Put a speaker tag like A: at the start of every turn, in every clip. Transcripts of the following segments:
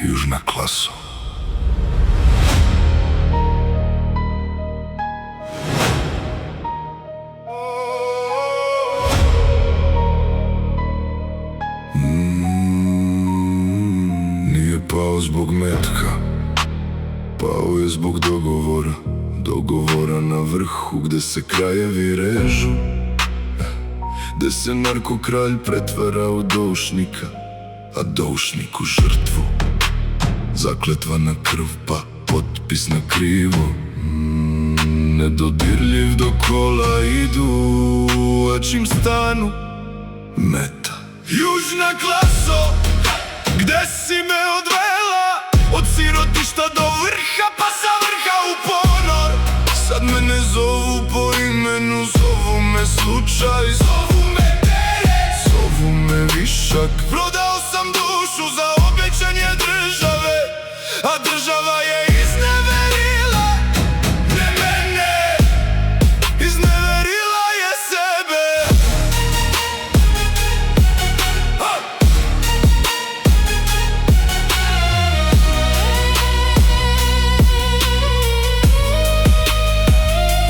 A: Južna klaso. Nije pao zbog metka, pao je zbog dogovora. Dogovora na vrhu gde se krajevi režu, gde se narko-kralj pretvara u doušnika, a doušnik u žrtvu. Zakletva na krv pa potpis na krivo. Nedodirljiv do kola idu, a čim stanu meta. Južna klaso, gde si me odvela? Od sirotišta do vrha, pa sa vrha u ponor. Sad me ne zovu po imenu, zovu me slučaj, zovu me teret, zovu me višak. Prodao sam dušu za obećanje države, a država je izneverila, ne mene, izneverila je sebe.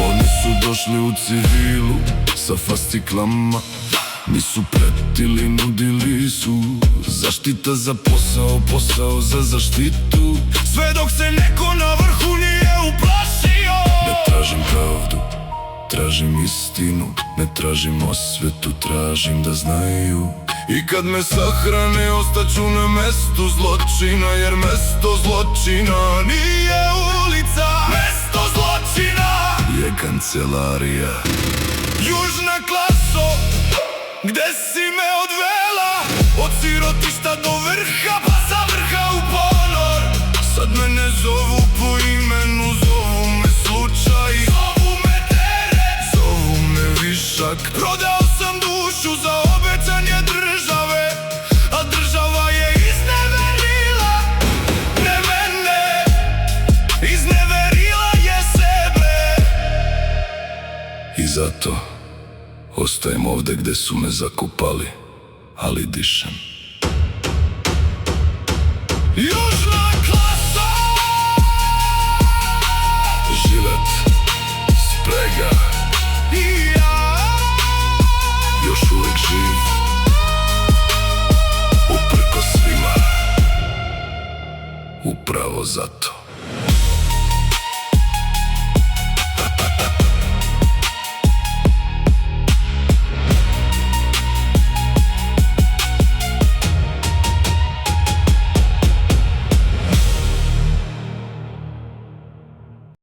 A: Oni su došli u civilu sa fasciklama, nisu pretili, nudili su zaštita za posao, posao za zaštitu. Sve dok se neko na vrhu nije uplašio. Ne tražim pravdu, tražim istinu. Ne tražim osvetu, tražim da znaju. I kad me sahrane ostaću na mestu zločina, jer mesto zločina nije ulica, mesto zločina je kancelarija. Južna klaso, gde si me odvela? Od sirotišta do vrha, pa sa vrha u ponor. Sad me ne zovu po imenu, zovu me slučaj, zovu me teret, zovu me višak. Prodao sam dušu za obećanje države, a država je izneverila, ne mene, izneverila je sebe. I zato ostajem ovde gde su me zakopali, ali dišem. Južna klasa! Žilet, sprega i ja, još uvek živ, uprkos svima, upravo zato.